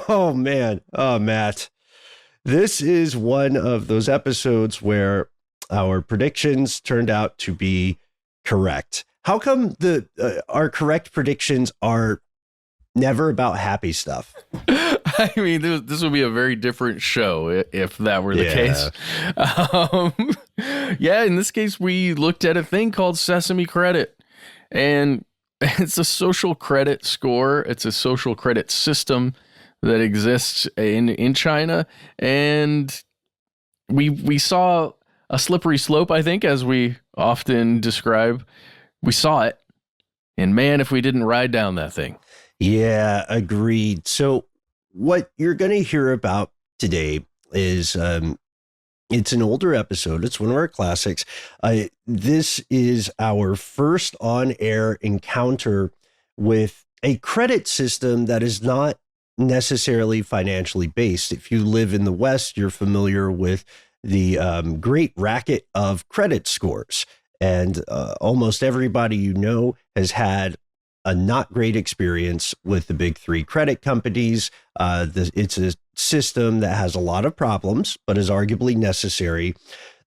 Oh, man. Oh, Matt. This is one of those episodes where our predictions turned out to be correct. How come our correct predictions are never about happy stuff? I mean, this would be a very different show if that were the case. Yeah, in this case, we looked at a thing called Sesame credit. And it's a social credit score. It's a social credit system that exists in China. And we saw a slippery slope, I think, as we often describe. We saw it. And man, if we didn't ride down that thing. Yeah, agreed. So what you're going to hear about today is it's an older episode. It's one of our classics. This is our first on-air encounter with a credit system that is not necessarily financially based. If you live in the West, you're familiar with the great racket of credit scores. And almost everybody you know has had a not great experience with the big three credit companies. It's a system that has a lot of problems, but is arguably necessary.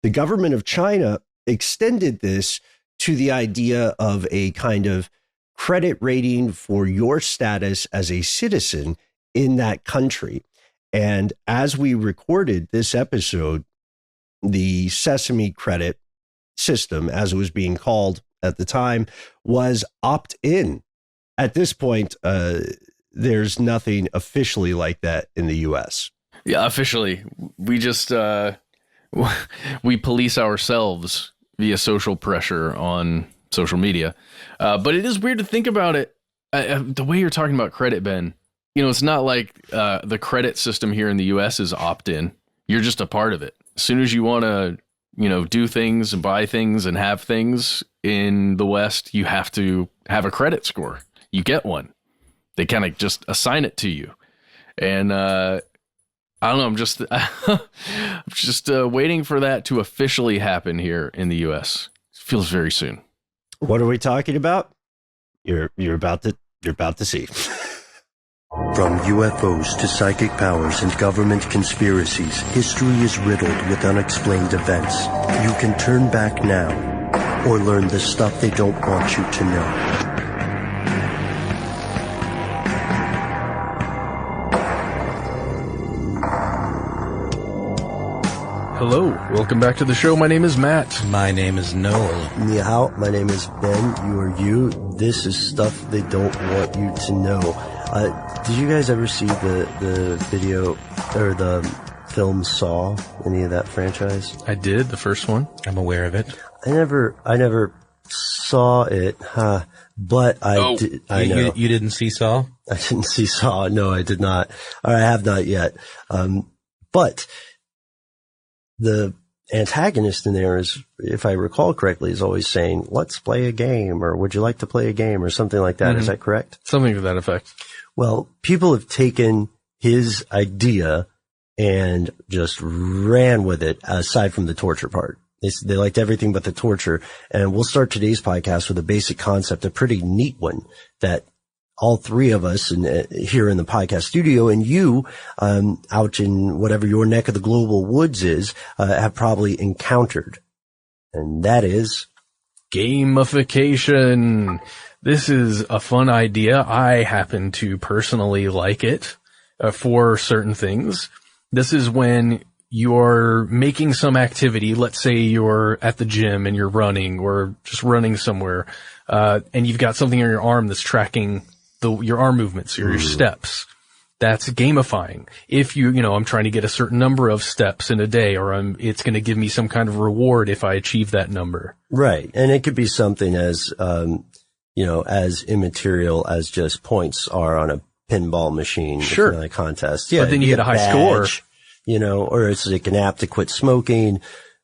The government of China extended this to the idea of a kind of credit rating for your status as a citizen in that country. And as we recorded this episode, the Sesame credit system, as it was being called at the time, was opt-in. At this point, there's nothing officially like that in the U.S. Yeah, officially. We just, we police ourselves via social pressure on social media. But it is weird to think about it. The way you're talking about credit, Ben, you know, it's not like the credit system here in the U.S. is opt-in. You're just a part of it. As soon as you want to, you know, do things and buy things and have things in the West, you have to have a credit score. You get one. They kind of just assign it to you. And I don't know, I'm just waiting for that to officially happen here in the US. It feels very soon. What are we talking about? You're about to see. From UFOs to psychic powers and government conspiracies, history is riddled with unexplained events. You can turn back now or learn the stuff they don't want you to know. Hello, welcome back to the show. My name is Matt. My name is Noel. Ni hao, my name is Ben. You are you. This is stuff they don't want you to know. Did you guys ever see the video or the film Saw? Any of that franchise? I did, the first one. I'm aware of it. I never saw it, but I did. I know. You didn't see Saw? I didn't see Saw. No, I did not. Or I have not yet. But the antagonist in there is, if I recall correctly, is always saying, let's play a game, or would you like to play a game, or something like that. Mm-hmm. Is that correct? Something to that effect. Well, people have taken his idea and just ran with it, aside from the torture part. They liked everything but the torture. And we'll start today's podcast with a basic concept, a pretty neat one that all three of us here in the podcast studio and you out in whatever your neck of the global woods is have probably encountered. And that is gamification. This is a fun idea. I happen to personally like it for certain things. This is when you're making some activity. Let's say you're at the gym and you're running or just running somewhere, and you've got something on your arm that's tracking your arm movements or your steps. That's gamifying. If I'm trying to get a certain number of steps in a day, or it's going to give me some kind of reward if I achieve that number. Right. And it could be something as, as immaterial as just points are on a pinball machine. Sure. Like contest. Yeah. But then you get a high score. Or it's like an app to quit smoking.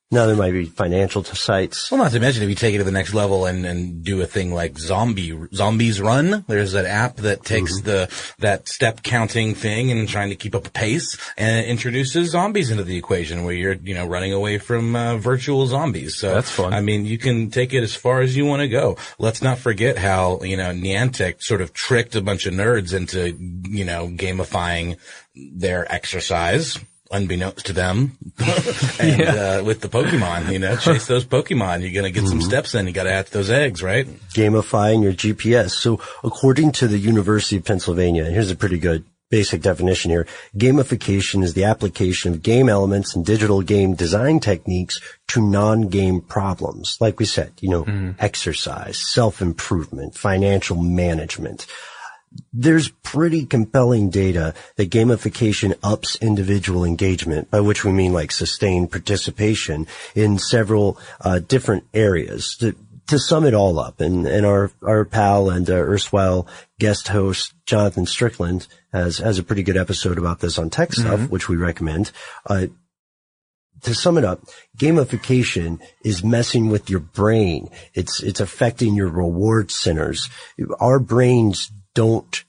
Now there might be financial sites. Well, not to mention if you take it to the next level and do a thing like Zombies Run, there's that app that takes that step counting thing and trying to keep up a pace and it introduces zombies into the equation where you're, running away from virtual zombies. So that's fun. I mean, you can take it as far as you want to go. Let's not forget how, Niantic sort of tricked a bunch of nerds into, gamifying their exercise, unbeknownst to them. And with the Pokemon, chase those Pokemon. You're going to get some steps in. You got to hatch those eggs, right? Gamifying your GPS. So according to the University of Pennsylvania, and here's a pretty good basic definition here, gamification is the application of game elements and digital game design techniques to non-game problems. Like we said, exercise, self-improvement, financial management. There's pretty compelling data that gamification ups individual engagement, by which we mean like sustained participation in several different areas. To sum it all up, and our pal and erstwhile guest host Jonathan Strickland has a pretty good episode about this on Tech Stuff, which we recommend. To sum it up, gamification is messing with your brain. It's affecting your reward centers. Our brains don't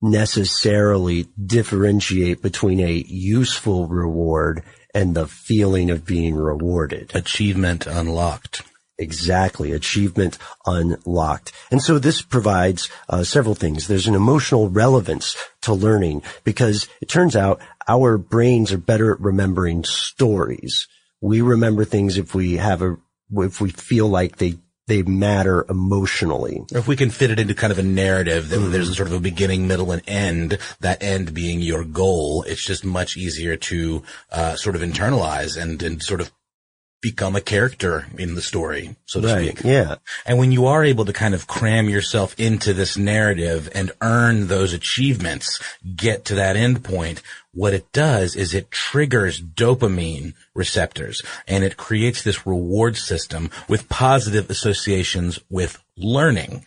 necessarily differentiate between a useful reward and the feeling of being rewarded. Achievement unlocked. Exactly. Achievement unlocked. And so this provides several things. There's an emotional relevance to learning because it turns out our brains are better at remembering stories. We remember things if we feel like they matter emotionally. Or if we can fit it into kind of a narrative that there's sort of a beginning, middle, and end, that end being your goal, it's just much easier to sort of internalize and sort of become a character in the story, so to speak. Yeah. And when you are able to kind of cram yourself into this narrative and earn those achievements, get to that end point, what it does is it triggers dopamine receptors and it creates this reward system with positive associations with learning.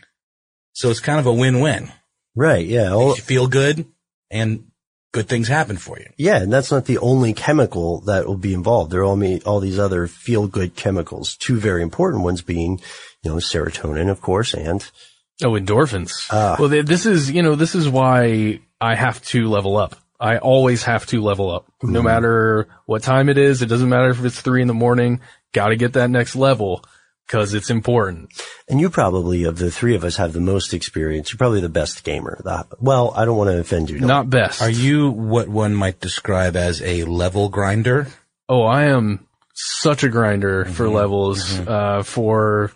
So it's kind of a win-win. Right. Yeah. Makes you feel good and good things happen for you. Yeah, and that's not the only chemical that will be involved. There are all these other feel-good chemicals, two very important ones being, serotonin, of course, and endorphins. Well, this is why I have to level up. I always have to level up. No matter what time it is. It doesn't matter if it's 3 a.m. Got to get that next level because it's important. And you probably, of the three of us, have the most experience. You're probably the best gamer. Well, I don't want to offend you. Not best. Are you what one might describe as a level grinder? Oh, I am such a grinder for levels, for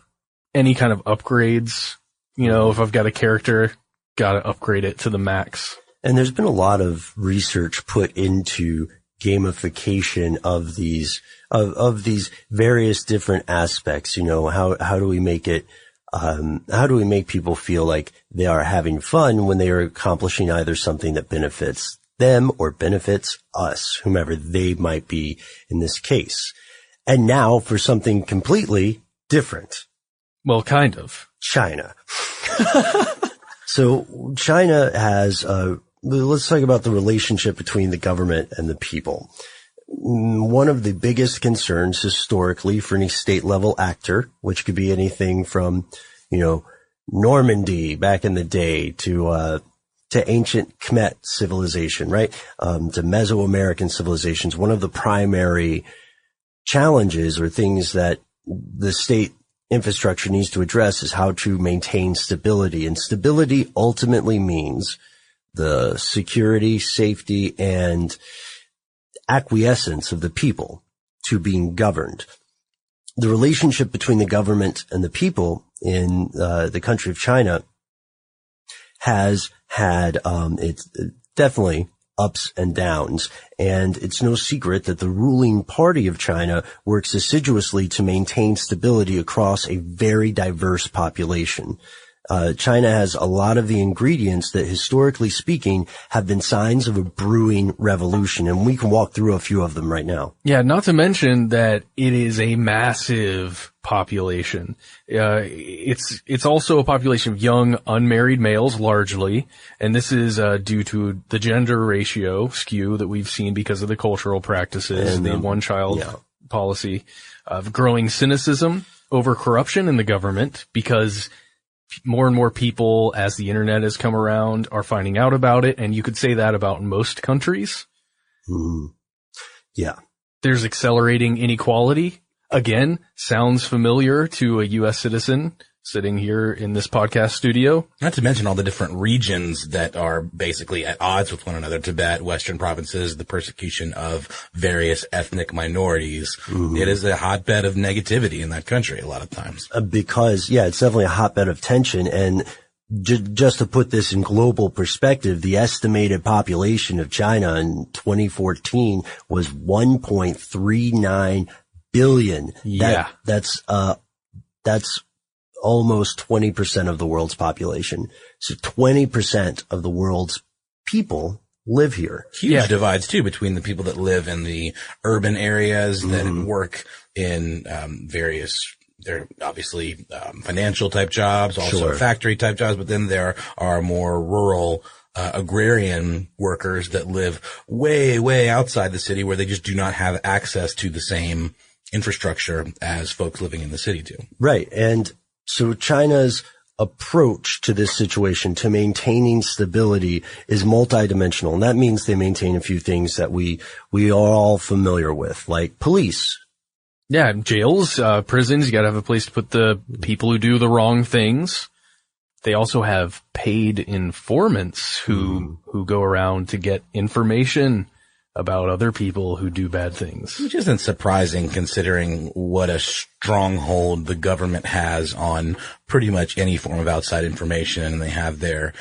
any kind of upgrades. If I've got a character, got to upgrade it to the max. And there's been a lot of research put into gamification of these various different aspects. How do we make it, how do we make people feel like they are having fun when they are accomplishing either something that benefits them or benefits us, whomever they might be in this case. And now for something completely different. Well, kind of. China. So China has, let's talk about the relationship between the government and the people. One of the biggest concerns historically for any state level actor, which could be anything from, Normandy back in the day to ancient Khmer civilization, right? To Mesoamerican civilizations. One of the primary challenges or things that the state infrastructure needs to address is how to maintain stability. And stability ultimately means the security, safety, and acquiescence of the people to being governed. The relationship between the government and the people in the country of China has had it's definitely ups and downs, and it's no secret that the ruling party of China works assiduously to maintain stability across a very diverse population. China has a lot of the ingredients that, historically speaking, have been signs of a brewing revolution, and we can walk through a few of them right now. Yeah, not to mention that it is a massive population. It's also a population of young, unmarried males, largely, and this is due to the gender ratio skew that we've seen because of the cultural practices, and the one-child policy of growing cynicism over corruption in the government, because more and more people, as the internet has come around, are finding out about it. And you could say that about most countries. Mm. Yeah. There's accelerating inequality. Again, sounds familiar to a U.S. citizen sitting here in this podcast studio. Not to mention all the different regions that are basically at odds with one another. Tibet, Western provinces, the persecution of various ethnic minorities. Mm-hmm. It is a hotbed of negativity in that country a lot of times. Because, yeah, it's definitely a hotbed of tension. And just to put this in global perspective, the estimated population of China in 2014 was 1.39 billion. Yeah. That's almost 20% of the world's population. So 20% of the world's people live here. Huge divides too between the people that live in the urban areas that work in various, they're obviously financial type jobs, also factory type jobs, but then there are more rural agrarian workers that live way, way outside the city where they just do not have access to the same infrastructure as folks living in the city do. Right. And so China's approach to this situation, to maintaining stability, is multidimensional. And that means they maintain a few things that we are all familiar with, like police. Yeah, jails, prisons. You gotta have a place to put the people who do the wrong things. They also have paid informants who go around to get information about other people who do bad things. Which isn't surprising considering what a stronghold the government has on pretty much any form of outside information. And they have their,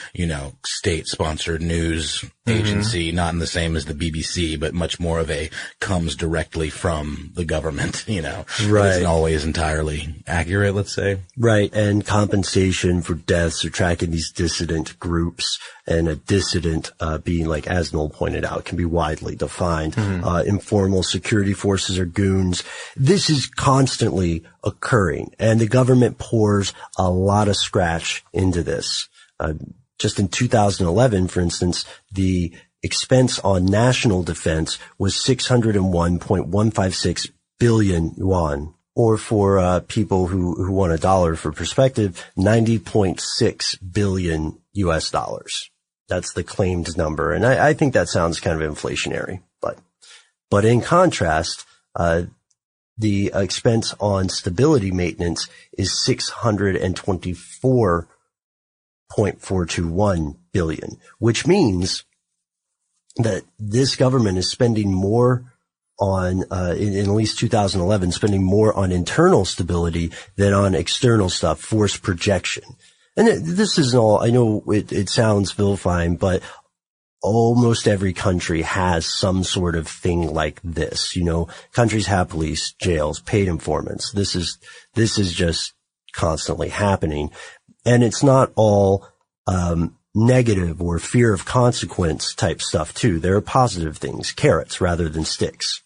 state-sponsored news agency, not in the same as the BBC, but much more of a comes directly from the government, Right. It isn't always entirely accurate, let's say. Right. And compensation for deaths or tracking these dissident groups, and a dissident being, like, as Noel pointed out, can be widely defined. Informal security forces or goons. This is constantly occurring, and the government pours a lot of scratch into this. Just in 2011, for instance, the expense on national defense was 601.156 billion yuan, or for people who want a dollar for perspective, 90.6 billion US dollars. That's the claimed number. And I think that sounds kind of inflationary, but in contrast, the expense on stability maintenance is 624.421 billion, which means that this government is spending more on, in at least 2011, spending more on internal stability than on external stuff, force projection. And this isn't all, I know it sounds vilifying, but almost every country has some sort of thing like this. Countries have police, jails, paid informants. This is just constantly happening. And it's not all, negative or fear of consequence type stuff too. There are positive things, carrots rather than sticks.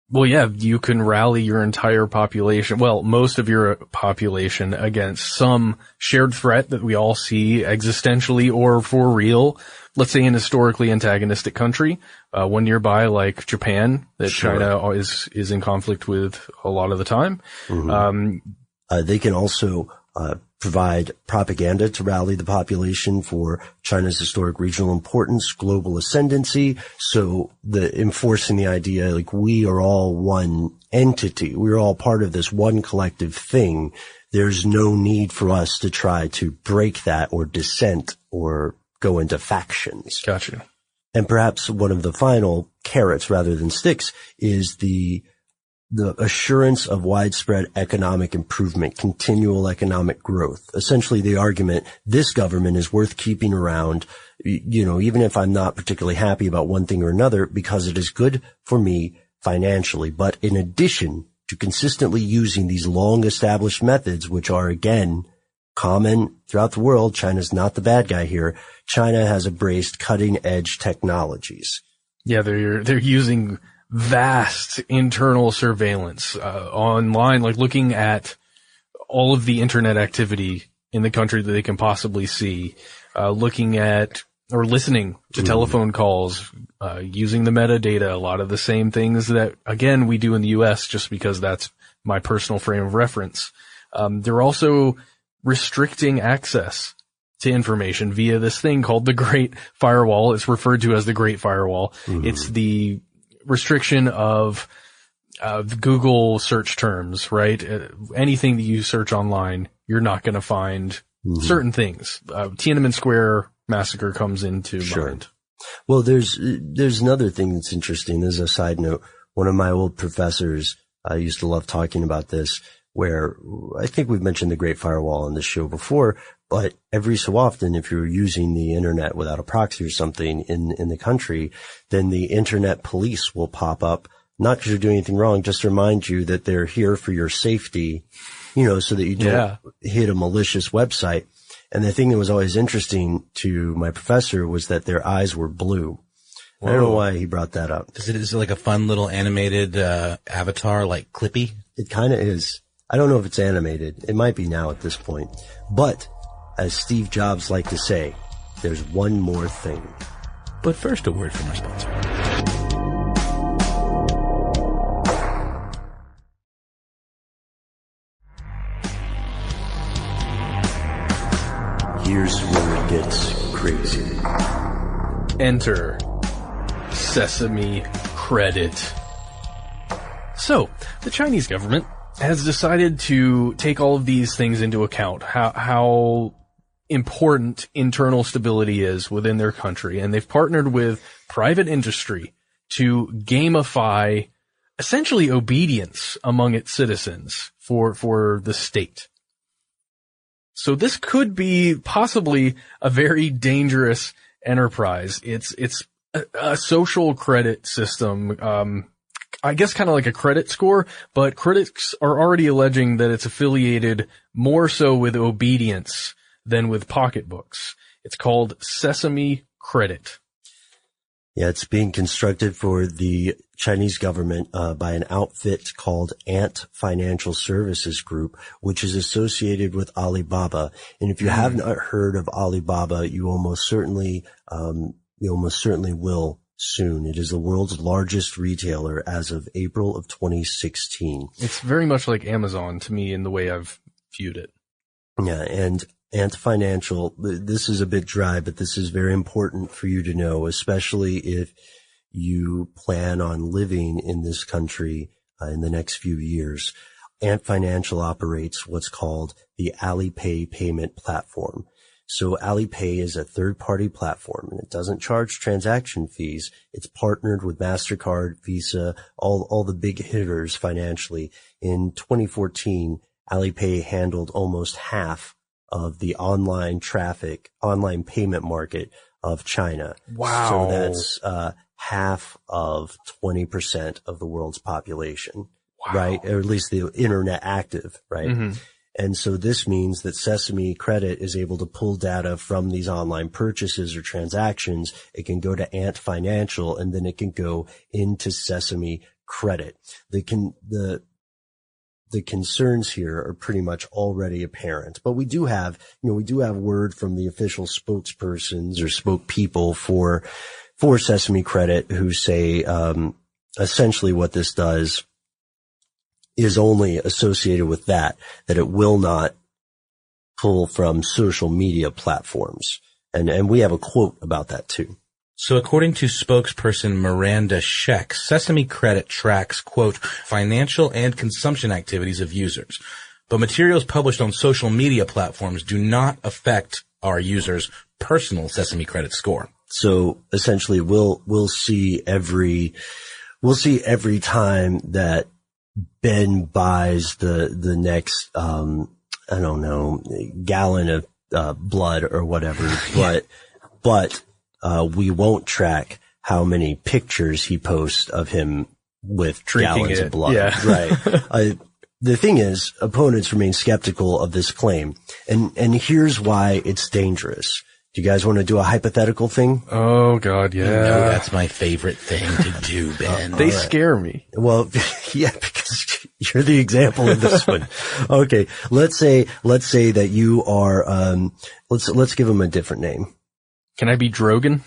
Well, yeah, you can rally your entire population, well, most of your population, against some shared threat that we all see existentially or for real. Let's say an historically antagonistic country, one nearby like Japan that China is in conflict with a lot of the time. They can also provide propaganda to rally the population for China's historic regional importance, global ascendancy. So enforcing the idea, like, we are all one entity. We're all part of this one collective thing. There's no need for us to try to break that or dissent or go into factions. Gotcha. And perhaps one of the final carrots rather than sticks is the assurance of widespread economic improvement, continual economic growth. Essentially the argument, this government is worth keeping around, even if I'm not particularly happy about one thing or another, because it is good for me financially. But in addition to consistently using these long established methods, which are, again, common throughout the world, China's not the bad guy here. China has embraced cutting edge technologies. Yeah, they're using vast internal surveillance online, like looking at all of the internet activity in the country that they can possibly see, looking at or listening to telephone calls using the metadata, a lot of the same things that, again, we do in the US, just because that's my personal frame of reference. They're also restricting access to information via this thing called the Great Firewall. It's referred to as the Great Firewall. Mm-hmm. It's the restriction of Google search terms, right? Anything that you search online, you're not going to find certain things. Tiananmen Square massacre comes into mind. Well, there's another thing that's interesting. As a side note, one of my old professors, I used to love talking about this, where I think we've mentioned the Great Firewall on this show before, but every so often, if you're using the internet without a proxy or something in the country, then the internet police will pop up, not because you're doing anything wrong, just to remind you that they're here for your safety, so that you don't hit a malicious website. And the thing that was always interesting to my professor was that their eyes were blue. Whoa. I don't know why he brought that up. Is it like a fun little animated avatar, like Clippy? It kind of is. I don't know if it's animated. It might be now at this point. But, as Steve Jobs liked to say, there's one more thing. But first, a word from our sponsor. Here's where it gets crazy. Enter Sesame credit. So, the Chinese government has decided to take all of these things into account, how important internal stability is within their country, and they've partnered with private industry to gamify essentially obedience among its citizens for the state. So this could be possibly a very dangerous enterprise. It's a social credit system, I guess kind of like a credit score, but critics are already alleging that it's affiliated more so with obedience than with pocketbooks. It's called Sesame Credit. Yeah, it's being constructed for the Chinese government by an outfit called Ant Financial Services Group, which is associated with Alibaba. And if you have not heard of Alibaba, you almost certainly will soon. It is the world's largest retailer as of April of 2016. It's very much like Amazon to me in the way I've viewed it. Yeah, and Ant Financial, this is a bit dry, but this is very important for you to know, especially if you plan on living in this country in the next few years. Ant Financial operates what's called the Alipay payment platform. So Alipay is a third-party platform, and it doesn't charge transaction fees. It's partnered with MasterCard, Visa, all the big hitters financially. In 2014, Alipay handled almost half of the online payment market of China. Wow. So that's half of 20% of the world's population, right? Or at least the internet active, right? Mm-hmm. And so this means that Sesame Credit is able to pull data from these online purchases or transactions. It can go to Ant Financial, and then it can go into Sesame Credit. The concerns here are pretty much already apparent, but we do have word from the official spokespersons or spokespeople for Sesame Credit who say, essentially what this does is only associated with that it will not pull from social media platforms. And we have a quote about that too. So according to spokesperson Miranda Scheck, Sesame Credit tracks, quote, financial and consumption activities of users. But materials published on social media platforms do not affect our users' personal Sesame Credit score. So essentially we'll see every time that Ben buys the next, gallon of blood or whatever, but we won't track how many pictures he posts of him with drinking gallons of blood. Yeah. Right. The thing is, opponents remain skeptical of this claim, and here's why it's dangerous. Do you guys want to do a hypothetical thing? Oh God, yeah. You know that's my favorite thing to do, Ben. They scare me. Well, yeah, because you're the example of this one. Okay, let's say that you are. Let's give him a different name. Can I be Drogon?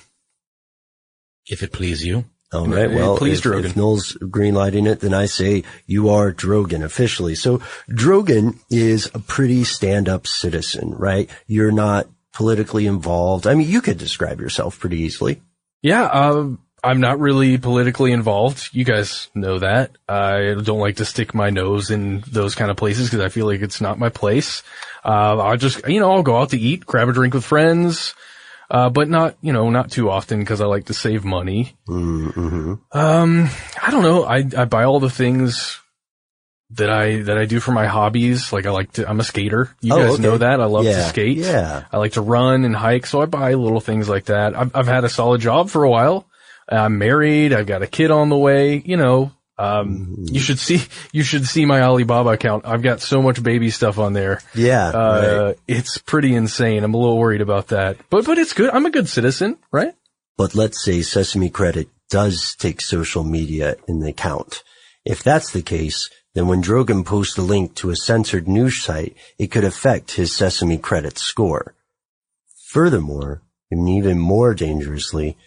If it please you. All right. Well, please, if Drogan. Noel's greenlighting it, then I say you are Drogan officially. So Drogan is a pretty stand-up citizen, right? You're not politically involved. I mean, you could describe yourself pretty easily. Yeah, I'm not really politically involved. You guys know that. I don't like to stick my nose in those kind of places because I feel like it's not my place. I'll just, I'll go out to eat, grab a drink with friends, but not too often because I like to save money. Mm-hmm. I don't know. I buy all the things that I do for my hobbies. Like I'm a skater. You guys know that. I love to skate. Yeah. I like to run and hike. So I buy little things like that. I've had a solid job for a while. I'm married. I've got a kid on the way. You should see my Alibaba account. I've got so much baby stuff on there. Yeah. Right. It's pretty insane. I'm a little worried about that, but it's good. I'm a good citizen, right? But let's say Sesame Credit does take social media in the account. If that's the case, then when Drogan posts a link to a censored news site, it could affect his Sesame Credit score. Furthermore, and even more dangerously,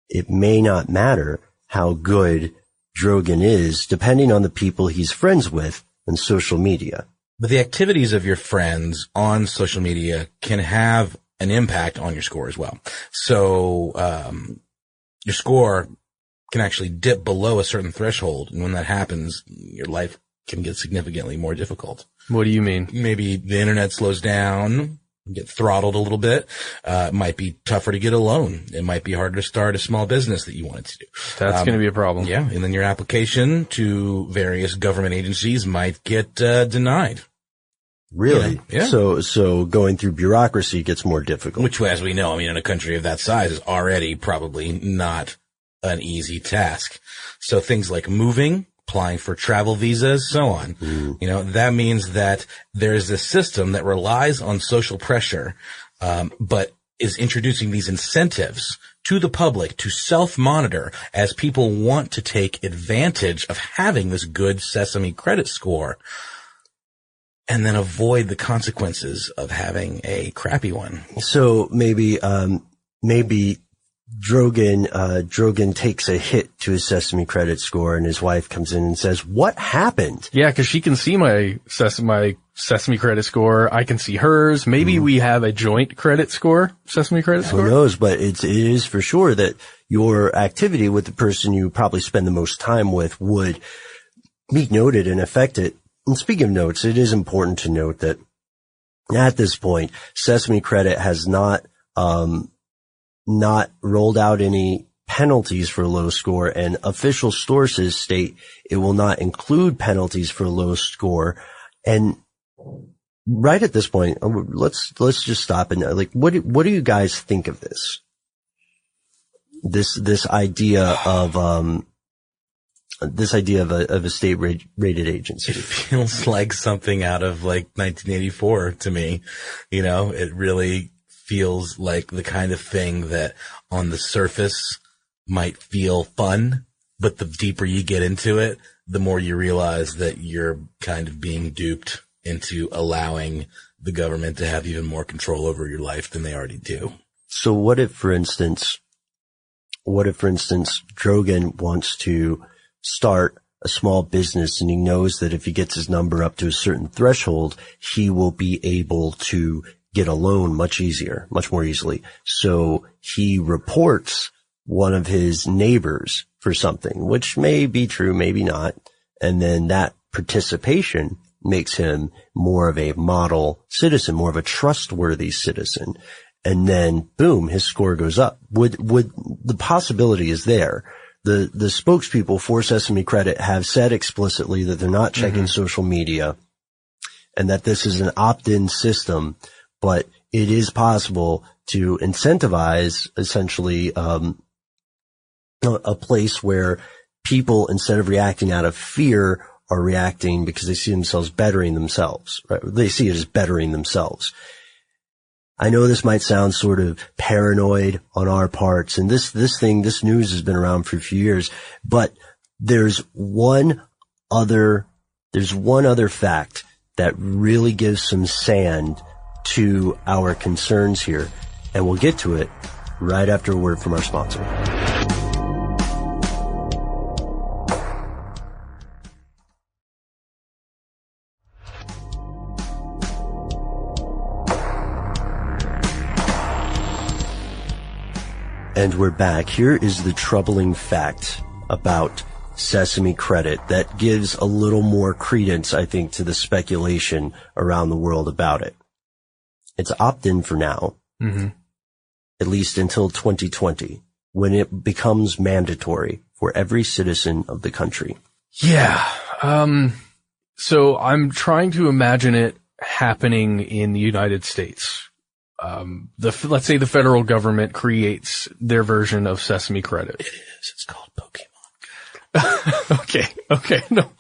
it may not matter how good Drogan is, depending on the people he's friends with on social media. But the activities of your friends on social media can have an impact on your score as well. So, your score can actually dip below a certain threshold. And when that happens, your life can get significantly more difficult. What do you mean? Maybe the internet slows down, get throttled a little bit. It might be tougher to get a loan. It might be harder to start a small business that you wanted to do. That's going to be a problem. Yeah. And then your application to various government agencies might get denied. Really? Yeah. So going through bureaucracy gets more difficult. Which, as we know, in a country of that size is already probably not an easy task. So things like moving, applying for travel visas, so on. That means that there's a system that relies on social pressure, but is introducing these incentives to the public to self-monitor as people want to take advantage of having this good Sesame credit score and then avoid the consequences of having a crappy one. So maybe Drogan takes a hit to his Sesame credit score and his wife comes in and says, "What happened?" Yeah, cause she can see my Sesame credit score. I can see hers. Maybe we have a joint credit score, Sesame credit score. Who knows? But it is for sure that your activity with the person you probably spend the most time with would be noted and affected. And speaking of notes, it is important to note that at this point, Sesame Credit has not rolled out any penalties for a low score, and official sources state it will not include penalties for a low score. And right at this point, let's just stop and what do you guys think of this? This idea of a state rated agency. It feels like something out of 1984 to me. It really feels like the kind of thing that on the surface might feel fun, but the deeper you get into it, the more you realize that you're kind of being duped into allowing the government to have even more control over your life than they already do. So what if, for instance, Drogan wants to start a small business and he knows that if he gets his number up to a certain threshold, he will be able to get a loan much more easily. So he reports one of his neighbors for something, which may be true, maybe not. And then that participation makes him more of a model citizen, more of a trustworthy citizen. And then boom, his score goes up. Would the possibility is there. The spokespeople for Sesame Credit have said explicitly that they're not checking social media and that this is an opt-in system, but it is possible to incentivize essentially a place where people, instead of reacting out of fear, are reacting because they see themselves bettering themselves, right? They see it as bettering themselves. I know this might sound sort of paranoid on our parts, and this news has been around for a few years, but there's one other fact that really gives some sand to our concerns here, and we'll get to it right after a word from our sponsor. And we're back. Here is the troubling fact about Sesame credit that gives a little more credence, I think, to the speculation around the world about it. It's opt-in for now, at least until 2020, when it becomes mandatory for every citizen of the country. Yeah. So I'm trying to imagine it happening in the United States. Let's say the federal government creates their version of Sesame credit. It is. It's called Pokemon. Okay. No,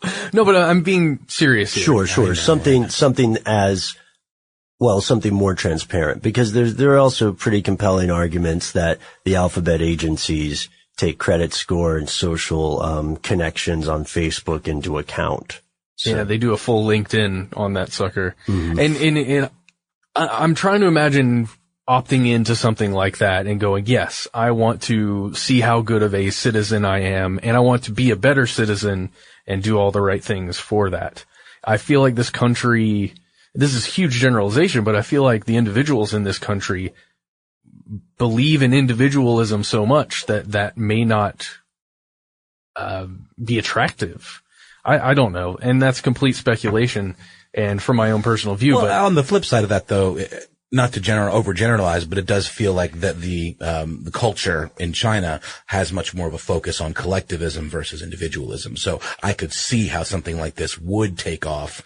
but I'm being serious here. Sure. Something more transparent, because there are also pretty compelling arguments that the alphabet agencies take credit score and social connections on Facebook into account. So. Yeah, they do a full LinkedIn on that sucker. And I'm trying to imagine opting into something like that and going, yes, I want to see how good of a citizen I am, and I want to be a better citizen and do all the right things for that. I feel like this country, this is huge generalization, but I feel like the individuals in this country believe in individualism so much that may not be attractive. I don't know. And that's complete speculation and from my own personal view. Well, but on the flip side of that, though, not to overgeneralize, but it does feel like that the culture in China has much more of a focus on collectivism versus individualism. So I could see how something like this would take off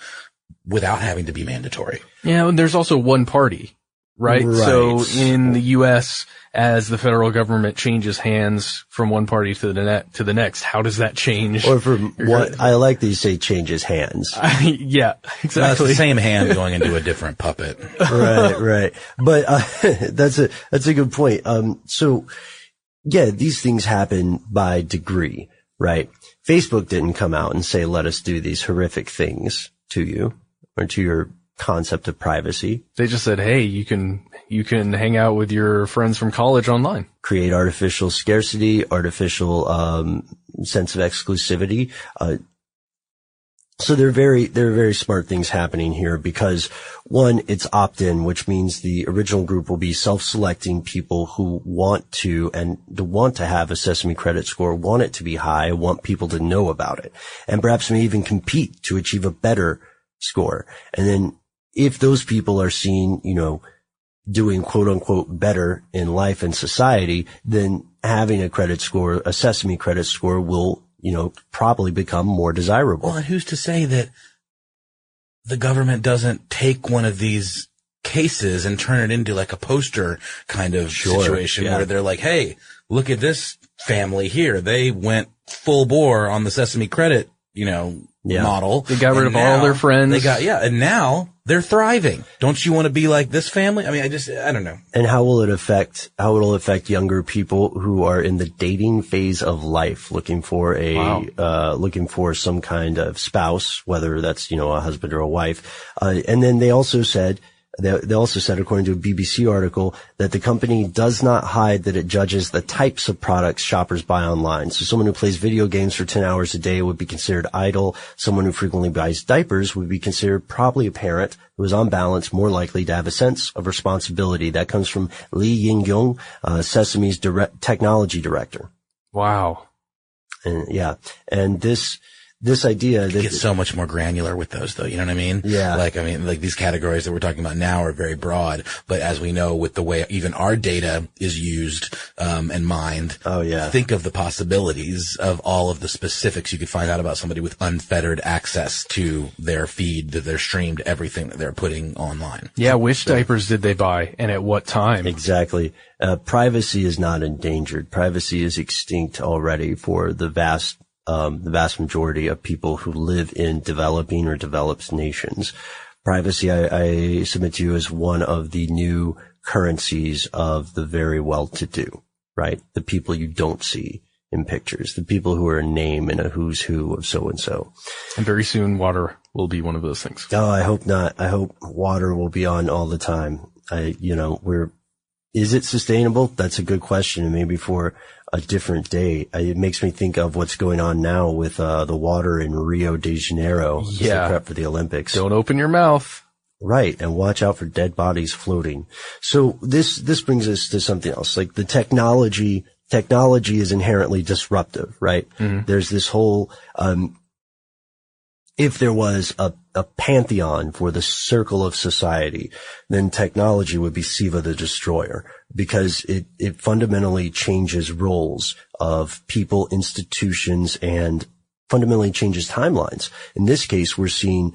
without having to be mandatory. Yeah, and there's also one party, right? So in the U.S., as the federal government changes hands from one party to the next, how does that change? Or from what I like that you say changes hands. Yeah, exactly. Well, it's the same hand going into a different puppet. Right. But that's a good point. So yeah, these things happen by degree, right? Facebook didn't come out and say, let us do these horrific things to you or to your concept of privacy. They just said, hey, you can hang out with your friends from college online. Create artificial scarcity, artificial sense of exclusivity. So there are very smart things happening here, because one, it's opt-in, which means the original group will be self-selecting people who want to have a Sesame credit score, want it to be high, want people to know about it, and perhaps may even compete to achieve a better score. And then if those people are seen, doing quote unquote better in life and society, then having a Sesame credit score will, probably become more desirable. Well, and who's to say that the government doesn't take one of these cases and turn it into like a poster kind of situation where they're like, hey, look at this family here. They went full bore on the Sesame credit, model. They got rid of all their friends. And now they're thriving. Don't you want to be like this family? I mean, I don't know. And how will it affect younger people who are in the dating phase of life, looking for some kind of spouse, whether that's, a husband or a wife. And then they also said, according to a BBC article, that the company does not hide that it judges the types of products shoppers buy online. So someone who plays video games for 10 hours a day would be considered idle. Someone who frequently buys diapers would be considered probably a parent who is on balance more likely to have a sense of responsibility. That comes from Lee Yingyong, Sesame's technology director. Wow. And this idea that gets so much more granular with those, though. You know what I mean? Yeah. Like these categories that we're talking about now are very broad, but as we know, with the way even our data is used, and mined. Oh, yeah. Think of the possibilities of all of the specifics you could find out about somebody with unfettered access to their feed, that they're streamed, everything that they're putting online. Yeah. Which diapers did they buy and at what time? Exactly. Privacy is not endangered. Privacy is extinct already for the vast majority of people who live in developing or developed nations. Privacy, I submit to you, is one of the new currencies of the very well-to-do, right? The people you don't see in pictures, the people who are a name in a who's who of so-and-so. And very soon water will be one of those things. Oh, I hope not. I hope water will be on all the time. Is it sustainable? That's a good question. And maybe for a different day. It makes me think of what's going on now with the water in Rio de Janeiro as they prep for the Olympics. Don't open your mouth. Right. And watch out for dead bodies floating. So this brings us to something else. Like the technology is inherently disruptive, right? Mm-hmm. There's this whole, if there was a pantheon for the circle of society, then technology would be Siva the Destroyer, because it fundamentally changes roles of people, institutions, and fundamentally changes timelines. In this case, we're seeing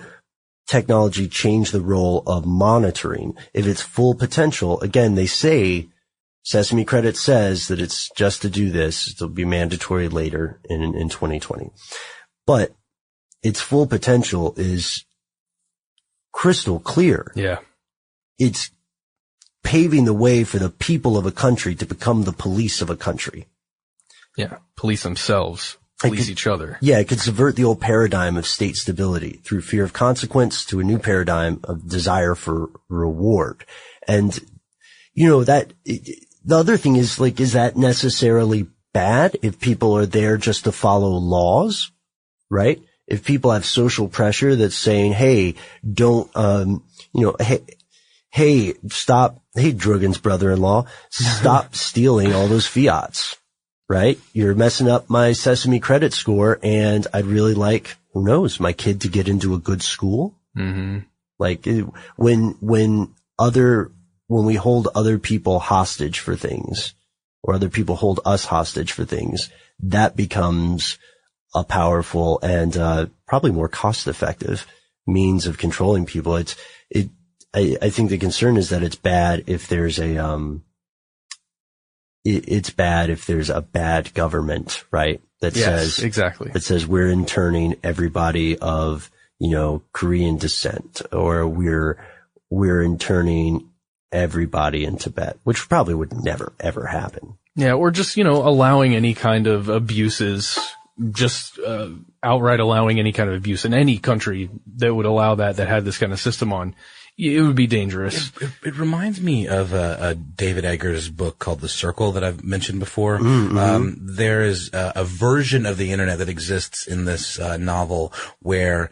technology change the role of monitoring. If its full potential, again, they say, Sesame Credit says that it's just to do this. It'll be mandatory later in 2020. But its full potential is crystal clear. Yeah. It's paving the way for the people of a country to become the police of a country. Yeah. Police themselves. Police each other. Yeah, it could subvert the old paradigm of state stability through fear of consequence to a new paradigm of desire for reward. And, you know, that, the other thing is, like, is that necessarily bad if people are there just to follow laws, right? If people have social pressure that's saying, hey, don't, hey, stop, hey, Drogan's brother-in-law, stop stealing all those fiats. Right? You're messing up my Sesame credit score, and I'd really like, who knows, my kid to get into a good school. Mm-hmm. Like when we hold other people hostage for things, or other people hold us hostage for things, that becomes a powerful and probably more cost-effective means of controlling people. I think the concern is that it's bad if there's it's bad if there's a bad government, right? That says exactly. That says we're interning everybody of, you know, Korean descent, or we're interning everybody in Tibet, which probably would never ever happen. Yeah, or just, you know, allowing any kind of abuses, just outright allowing any kind of abuse in any country that would allow that had this kind of system on. It would be dangerous. It reminds me of David Eggers' book called The Circle that I've mentioned before. Mm-hmm. There is a version of the internet that exists in this novel where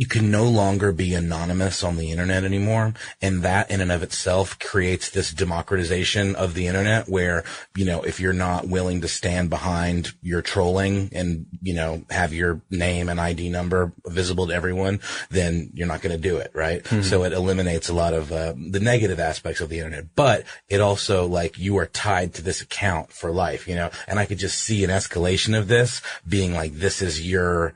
you can no longer be anonymous on the internet anymore. And that in and of itself creates this democratization of the internet where, you know, if you're not willing to stand behind your trolling and, you know, have your name and ID number visible to everyone, then you're not going to do it, right? Mm-hmm. So it eliminates a lot of the negative aspects of the internet. But it also, like, you are tied to this account for life, you know? And I could just see an escalation of this being like, this is your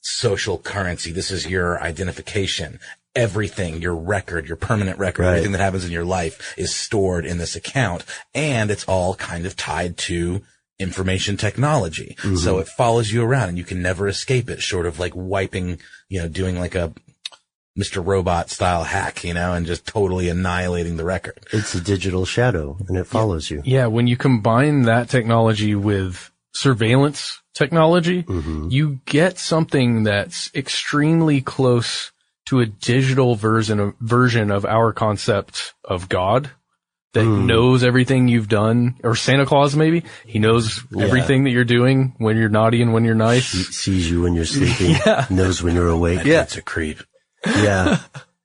social currency. This is your identification. Everything, your record, your permanent record, right. Everything that happens in your life is stored in this account. And it's all kind of tied to information technology. Mm-hmm. So it follows you around and you can never escape it, short of like wiping, you know, doing like a Mr. Robot style hack, you know, and just totally annihilating the record. It's a digital shadow and it follows you. Yeah. When you combine that technology with surveillance technology, mm-hmm. you get something that's extremely close to a digital version of our concept of God that knows everything you've done, or Santa Claus maybe. He knows everything that you're doing when you're naughty and when you're nice. He sees you when you're sleeping, knows when you're awake. It's a creep. Yeah.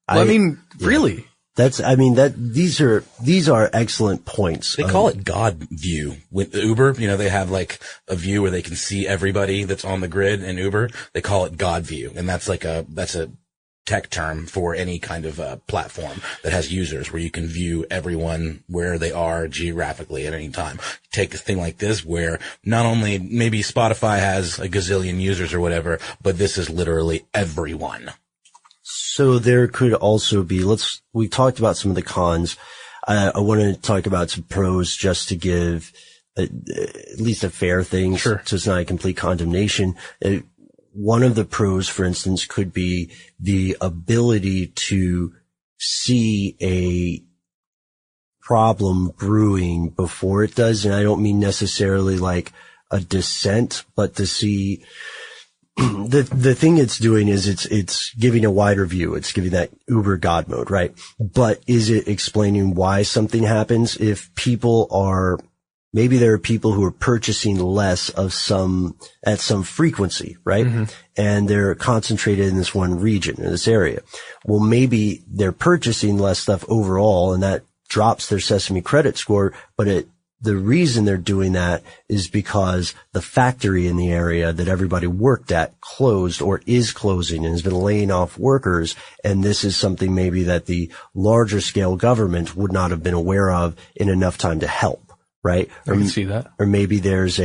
Well, I mean, really. These are excellent points. They call it God view. With Uber, you know, they have like a view where they can see everybody that's on the grid in Uber. They call it God view. And that's a tech term for any kind of platform that has users where you can view everyone where they are geographically at any time. Take a thing like this where not only maybe Spotify has a gazillion users or whatever, but this is literally everyone. So there could also be, we talked about some of the cons. I want to talk about some pros just to give at least a fair thing. Sure. So it's not a complete condemnation. One of the pros, for instance, could be the ability to see a problem brewing before it does. And I don't mean necessarily like a descent, but to see the thing it's doing is it's giving a wider view. It's giving that Uber God mode, right? But is it explaining why something happens? If people are maybe there are people who are purchasing less of at some frequency, right? Mm-hmm. And they're concentrated in this one region or this area. Well, maybe they're purchasing less stuff overall, and that drops their Sesame credit score, but the reason they're doing that is because the factory in the area that everybody worked at closed or is closing and has been laying off workers. And this is something maybe that the larger scale government would not have been aware of in enough time to help, right? I can see that. Or maybe there's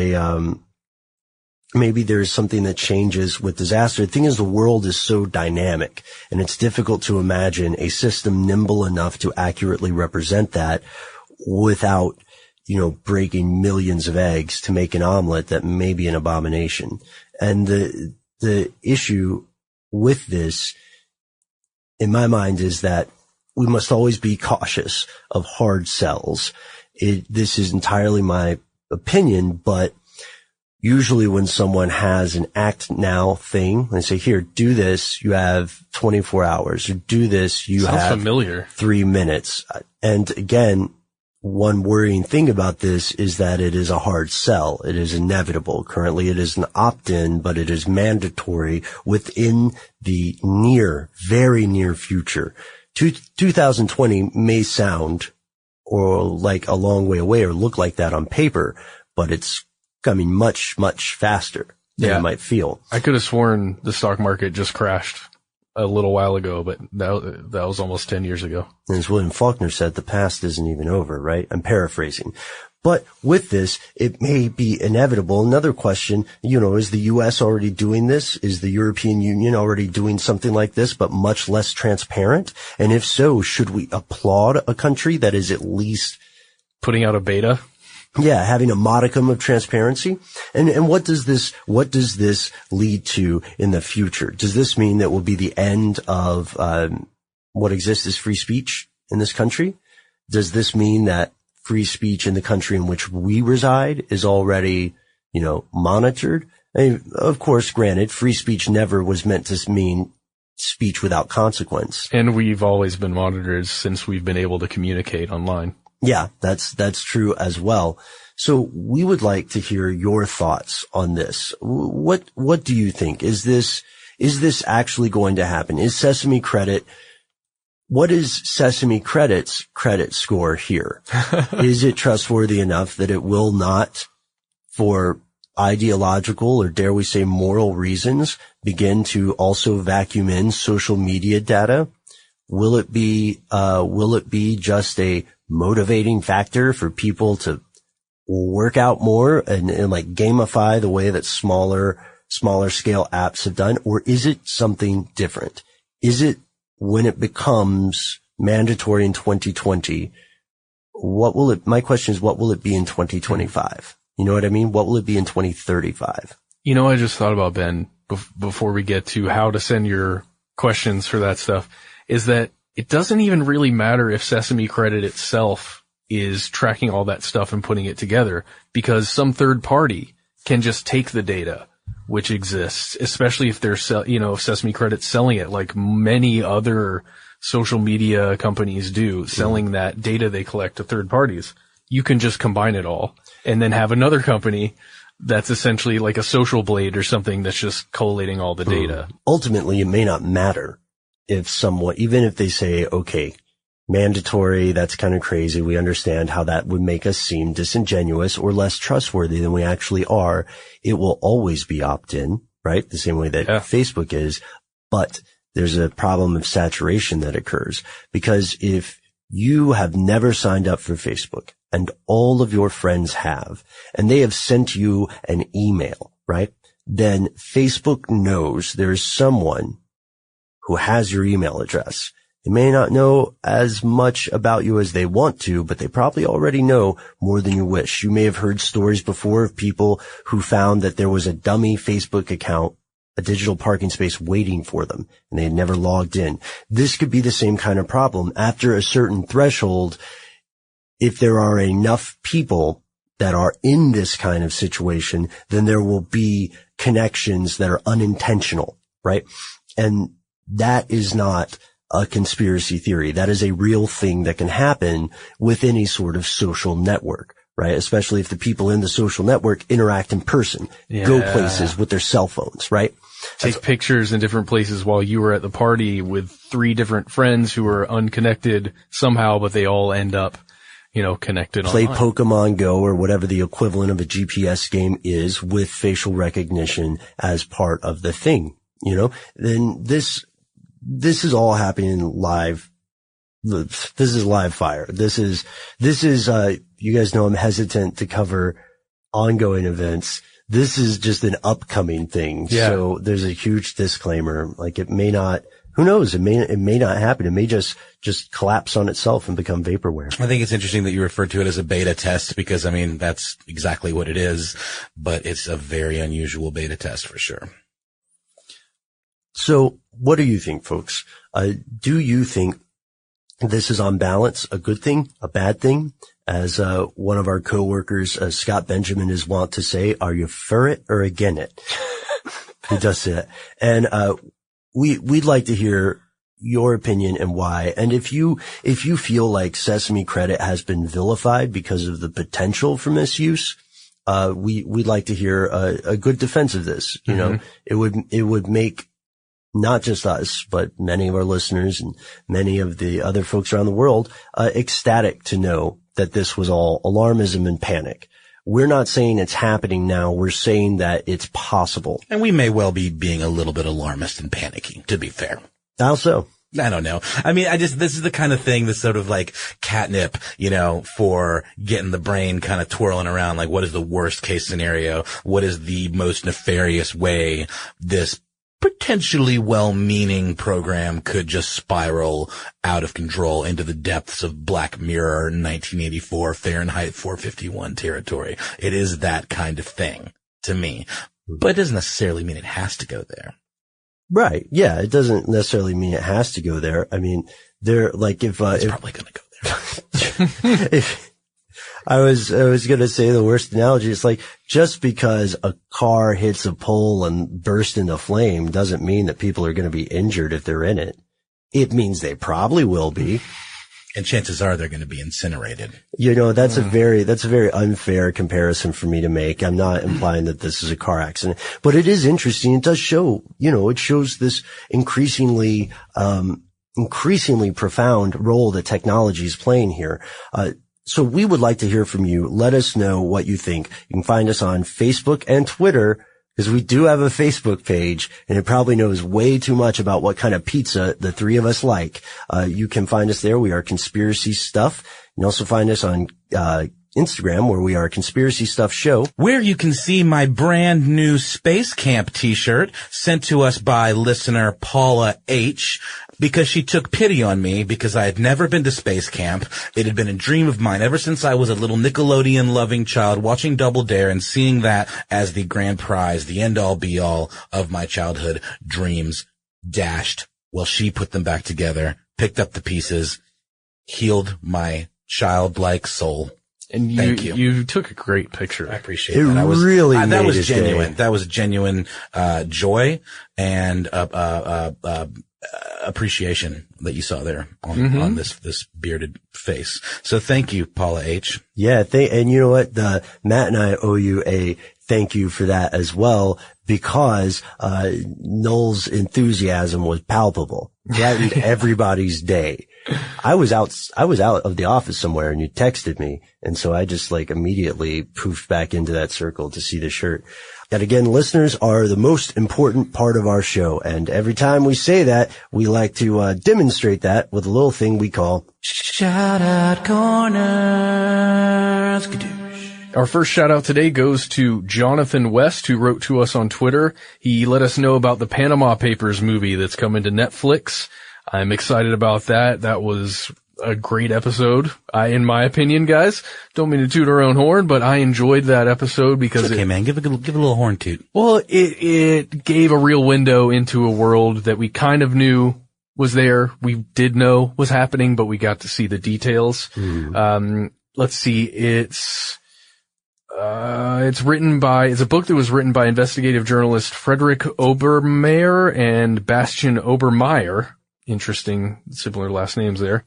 maybe there's something that changes with disaster. The thing is, the world is so dynamic, and it's difficult to imagine a system nimble enough to accurately represent that without, breaking millions of eggs to make an omelet that may be an abomination. And the issue with this, in my mind, is that we must always be cautious of hard sells. This is entirely my opinion, but usually when someone has an act now thing, they say, here, do this, you have 24 hours, or do this, you Sounds have familiar. 3 minutes. And again, one worrying thing about this is that it is a hard sell. It is inevitable. Currently it is an opt-in, but it is mandatory within the very near future. 2020 may sound or like a long way away or look like that on paper, but it's coming much, much faster than it might feel. I could have sworn the stock market just crashed a little while ago, but that was almost 10 years ago. And as William Faulkner said, the past isn't even over, right? I'm paraphrasing. But with this, it may be inevitable. Another question, is the U.S. already doing this? Is the European Union already doing something like this, but much less transparent? And if so, should we applaud a country that is at least putting out a beta? Yeah, having a modicum of transparency. And what does this lead to in the future? Does this mean that will be the end of what exists as free speech in this country? Does this mean that free speech in the country in which we reside is already, monitored? I mean, of course, granted, free speech never was meant to mean speech without consequence. And we've always been monitored since we've been able to communicate online. Yeah, that's true as well. So we would like to hear your thoughts on this. What do you think? Is this actually going to happen? Is Sesame credit, what is Sesame credit's credit score here? Is it trustworthy enough that it will not, for ideological or dare we say moral reasons, begin to also vacuum in social media data? Will it be just a motivating factor for people to work out more and like gamify the way that smaller scale apps have done? Or is it something different? Is it when it becomes mandatory in 2020? My question is, what will it be in 2025? You know what I mean? What will it be in 2035? I just thought about, Ben, before we get to how to send your questions for that stuff, is that it doesn't even really matter if Sesame credit itself is tracking all that stuff and putting it together, because some third party can just take the data which exists, especially if they're if Sesame credit's selling it like many other social media companies do, selling that data they collect to third parties. You can just combine it all and then have another company that's essentially like a social blade or something that's just collating all the data. Ultimately, it may not matter even if they say, okay, mandatory, that's kind of crazy. We understand how that would make us seem disingenuous or less trustworthy than we actually are. It will always be opt-in, right? The same way that Facebook is. But there's a problem of saturation that occurs, because if you have never signed up for Facebook and all of your friends have, and they have sent you an email, right? Then Facebook knows there's someone who has your email address. They may not know as much about you as they want to, but they probably already know more than you wish. You may have heard stories before of people who found that there was a dummy Facebook account, a digital parking space waiting for them, and they had never logged in. This could be the same kind of problem. After a certain threshold, if there are enough people that are in this kind of situation, then there will be connections that are unintentional, right? And that is not a conspiracy theory. That is a real thing that can happen with any sort of social network, right? Especially if the people in the social network interact in person, go places with their cell phones, right? Take pictures in different places while you were at the party with 3 different friends who are unconnected somehow, but they all end up, connected Play online. Pokemon Go or whatever the equivalent of a GPS game is with facial recognition as part of the thing, then this is all happening live. This is live fire. This is, you guys know I'm hesitant to cover ongoing events. This is just an upcoming thing. Yeah. So there's a huge disclaimer. Like it may not, who knows? It may not happen. It may just collapse on itself and become vaporware. I think it's interesting that you referred to it as a beta test because, that's exactly what it is, but it's a very unusual beta test for sure. So what do you think, folks? Do you think this is on balance a good thing, a bad thing? As one of our coworkers, Scott Benjamin, is wont to say, are you for it or against it? He does say that. And we'd like to hear your opinion and why. And if you feel like Sesame credit has been vilified because of the potential for misuse, we'd like to hear a good defense of this. It would make not just us, but many of our listeners and many of the other folks around the world, ecstatic to know that this was all alarmism and panic. We're not saying it's happening now. We're saying that it's possible. And we may well be being a little bit alarmist and panicky, to be fair. How so? I don't know. This is the kind of thing that's sort of like catnip, for getting the brain kind of twirling around. Like, what is the worst case scenario? What is the most nefarious way this potentially well-meaning program could just spiral out of control into the depths of Black Mirror 1984 Fahrenheit 451 territory. It is that kind of thing to me, but it doesn't necessarily mean it has to go there. Right. Yeah. It doesn't necessarily mean it has to go there. They're like, it's probably going to go there. I was going to say the worst analogy. It's like just because a car hits a pole and bursts into flame doesn't mean that people are going to be injured if they're in it. It means they probably will be. And chances are they're going to be incinerated. That's a very unfair comparison for me to make. I'm not implying that this is a car accident, but it is interesting. It does show, it shows this increasingly profound role that technology is playing here. So we would like to hear from you. Let us know what you think. You can find us on Facebook and Twitter, because we do have a Facebook page, and it probably knows way too much about what kind of pizza the 3 of us like. You can find us there. We are Conspiracy Stuff. You can also find us on Instagram, where we are Conspiracy Stuff Show. Where you can see my brand new Space Camp t-shirt sent to us by listener Paula H. because she took pity on me because I had never been to space camp. It had been a dream of mine ever since I was a little Nickelodeon-loving child watching Double Dare and seeing that as the grand prize, the end-all be-all of my childhood dreams dashed. Well, she put them back together, picked up the pieces, healed my childlike soul. And Thank you. You took a great picture. I appreciate it. That. That was genuine. Day. That was genuine joy and appreciation that you saw there on this bearded face. So thank you, Paula H. Yeah, and you know what? Matt and I owe you a thank you for that as well, because Noel's enthusiasm was palpable. Brightened everybody's day. I was out of the office somewhere and you texted me. And so I just immediately poofed back into that circle to see the shirt. That again, listeners are the most important part of our show. And every time we say that, we like to demonstrate that with a little thing we call Shout Out Corner. Our first shout out today goes to Jonathan West, who wrote to us on Twitter. He let us know about the Panama Papers movie that's coming to Netflix. I'm excited about that. That was a great episode, in my opinion, guys. Don't mean to toot our own horn, but I enjoyed that episode because it's okay, man. Give a little horn toot. Well, it gave a real window into a world that we kind of knew was there. We did know was happening, but we got to see the details. Let's see. It's a book that was written by investigative journalist Frederick Obermeyer and Bastian Obermeyer. Interesting, similar last names there.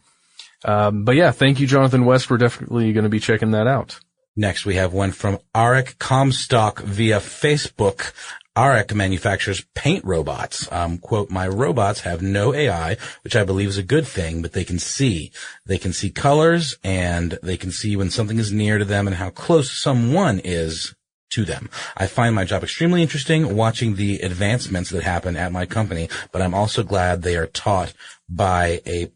But yeah, thank you, Jonathan West. We're definitely going to be checking that out. Next, we have one from Arik Comstock via Facebook. Arik manufactures paint robots. Quote, my robots have no AI, which I believe is a good thing, but they can see. They can see colors, and they can see when something is near to them and how close someone is to them. I find my job extremely interesting watching the advancements that happen at my company, but I'm also glad they are taught by a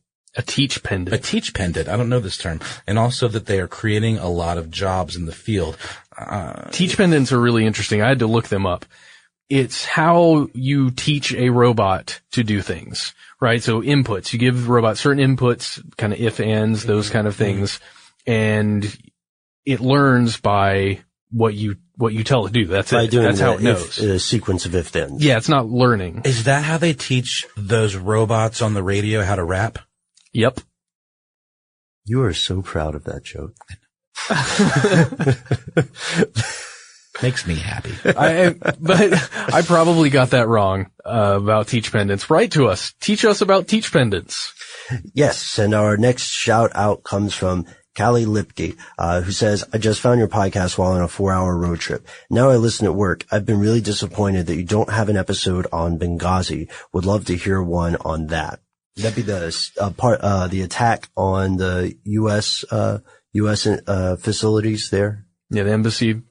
teach pendant. A teach pendant. I don't know this term. And also that they are creating a lot of jobs in the field. Teach pendants are really interesting. I had to look them up. It's how you teach a robot to do things, right? So inputs. You give the robot certain inputs, kind of if, ands, those kind of things. And it learns by what you tell it to do. That's it. That's how it knows. A sequence of if then. Yeah, it's not learning. Is that how they teach those robots on the radio how to rap? Yep. You are so proud of that joke. Makes me happy. But I probably got that wrong about teach pendants. Write to us. Teach us about teach pendants. Yes, and our next shout out comes from Callie Lipke, who says, I just found your podcast while on a 4-hour road trip. Now I listen at work. I've been really disappointed that you don't have an episode on Benghazi. Would love to hear one on that. That'd be the attack on the U.S. Facilities there. Yeah, the embassy.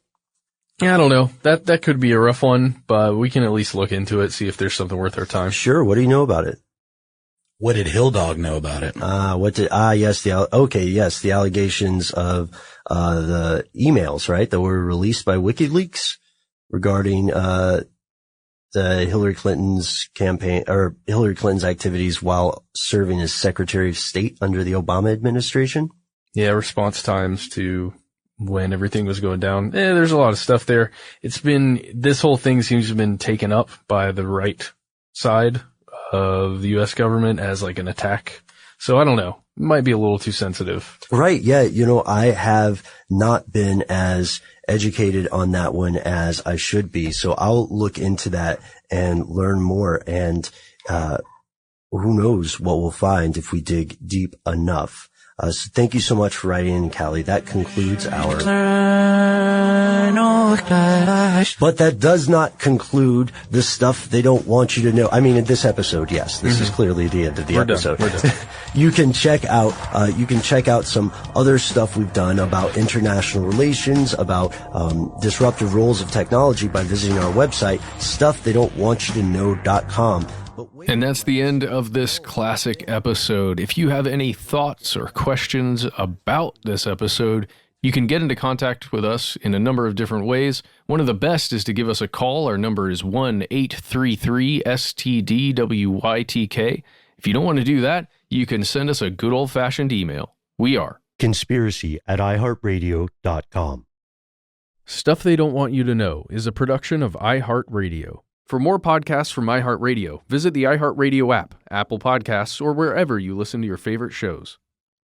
Yeah, I don't know. That could be a rough one, but we can at least look into it, see if there's something worth our time. Sure. What do you know about it? What did Hill Dog know about it? The allegations of, the emails, right, that were released by WikiLeaks regarding, the Hillary Clinton's campaign or Hillary Clinton's activities while serving as Secretary of State under the Obama administration. Yeah, response times to when everything was going down. There's a lot of stuff there. This whole thing seems to have been taken up by the right side of the U.S. government as like an attack. So I don't know. It might be a little too sensitive. Right. Yeah. I have not been as educated on that one as I should be. So I'll look into that and learn more. And, who knows what we'll find if we dig deep enough. So thank you so much for writing in, Callie. That concludes our... But that does not conclude the stuff they don't want you to know. I mean, in this episode, yes, this is clearly the end of the episode. We're done. You can check out some other stuff we've done about international relations, about disruptive roles of technology by visiting our website, stufftheydon'twantyoutoKnow.com. And that's the end of this classic episode. If you have any thoughts or questions about this episode, you can get into contact with us in a number of different ways. One of the best is to give us a call. Our number is 1-833-STDWYTK. If you don't want to do that, you can send us a good old-fashioned email. We are conspiracy@iHeartRadio.com. Stuff They Don't Want You to Know is a production of iHeartRadio. For more podcasts from iHeartRadio, visit the iHeartRadio app, Apple Podcasts, or wherever you listen to your favorite shows.